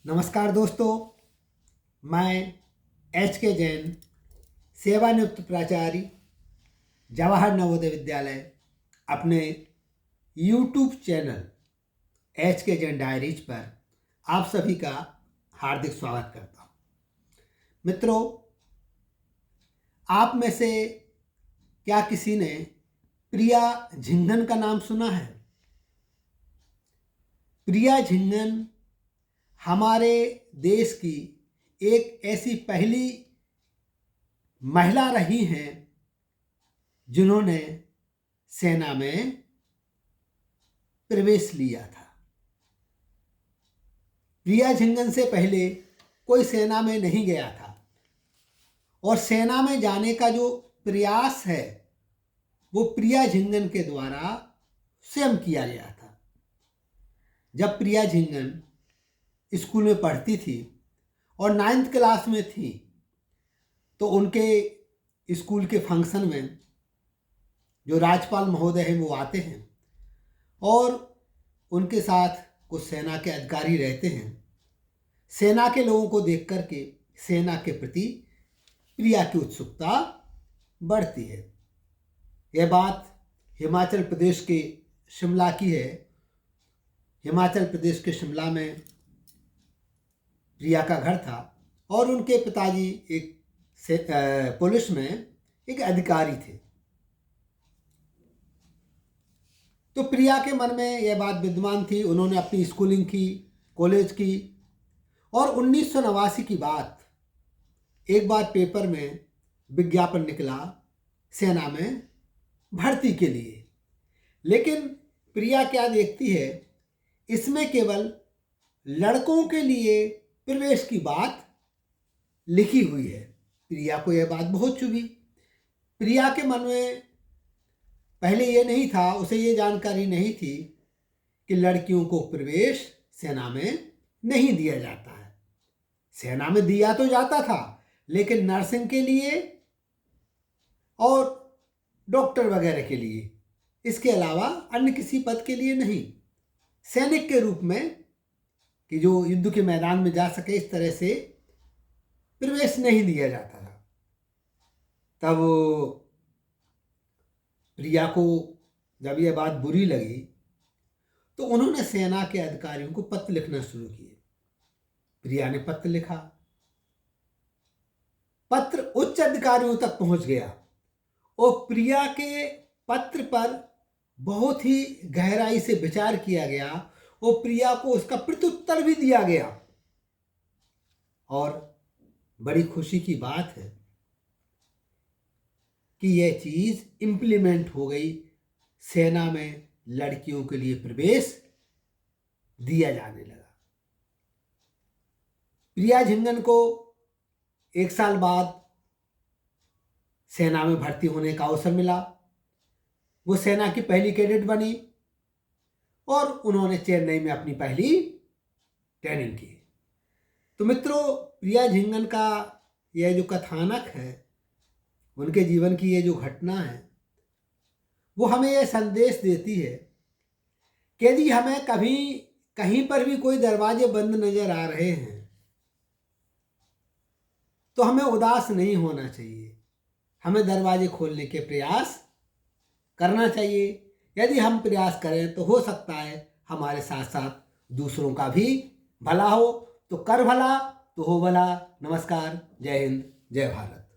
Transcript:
नमस्कार दोस्तों, मैं एच के जैन, सेवानिवृत्त प्राचार्य, जवाहर नवोदय विद्यालय, अपने यूट्यूब चैनल एच के जैन डायरीज पर आप सभी का हार्दिक स्वागत करता हूँ। मित्रों, आप में से क्या किसी ने प्रिया झिंगन का नाम सुना है? प्रिया झिंगन हमारे देश की एक ऐसी पहली महिला रही हैं जिन्होंने सेना में प्रवेश लिया था। प्रिया झिंगन से पहले कोई सेना में नहीं गया था और सेना में जाने का जो प्रयास है वो प्रिया झिंगन के द्वारा स्वयं किया गया था। जब प्रिया झिंगन स्कूल में पढ़ती थी और 9th क्लास में थी तो उनके स्कूल के फंक्शन में जो राज्यपाल महोदय हैं वो आते हैं और उनके साथ कुछ सेना के अधिकारी रहते हैं। सेना के लोगों को देख कर के सेना के प्रति प्रिया की उत्सुकता बढ़ती है। यह बात हिमाचल प्रदेश के शिमला की है। हिमाचल प्रदेश के शिमला में प्रिया का घर था और उनके पिताजी एक पुलिस में एक अधिकारी थे। तो प्रिया के मन में यह बात विद्यमान थी। उन्होंने अपनी स्कूलिंग की, कॉलेज की और 1989 की बात एक बार पेपर में विज्ञापन निकला सेना में भर्ती के लिए। लेकिन प्रिया क्या देखती है, इसमें केवल लड़कों के लिए प्रवेश की बात लिखी हुई है। प्रिया को यह बात बहुत चुभी। प्रिया के मन में पहले ये नहीं था, उसे ये जानकारी नहीं थी कि लड़कियों को प्रवेश सेना में नहीं दिया जाता है। सेना में दिया तो जाता था लेकिन नर्सिंग के लिए और डॉक्टर वगैरह के लिए, इसके अलावा अन्य किसी पद के लिए नहीं। सैनिक के रूप में कि जो युद्ध के मैदान में जा सके, इस तरह से प्रवेश नहीं दिया जाता था। तब प्रिया को जब यह बात बुरी लगी तो उन्होंने सेना के अधिकारियों को पत्र लिखना शुरू किए। प्रिया ने पत्र लिखा। पत्र उच्च अधिकारियों तक पहुंच गया और प्रिया के पत्र पर बहुत ही गहराई से विचार किया गया और प्रिया को उसका प्रत्युत्तर भी दिया गया। और बड़ी खुशी की बात है कि यह चीज इंप्लीमेंट हो गई। सेना में लड़कियों के लिए प्रवेश दिया जाने लगा। प्रिया झिंगन को 1 साल बाद सेना में भर्ती होने का अवसर मिला। वो सेना की पहली कैडेट बनी और उन्होंने चेन्नई में अपनी पहली ट्रेनिंग की। तो मित्रों, प्रिया झिंगन का यह जो कथानक है, उनके जीवन की यह जो घटना है, वो हमें यह संदेश देती है कि यदि हमें कभी कहीं पर भी कोई दरवाजे बंद नजर आ रहे हैं तो हमें उदास नहीं होना चाहिए। हमें दरवाजे खोलने के प्रयास करना चाहिए। यदि हम प्रयास करें तो हो सकता है हमारे साथ साथ दूसरों का भी भला हो। तो कर भला तो हो भला। नमस्कार, जय हिंद, जय भारत।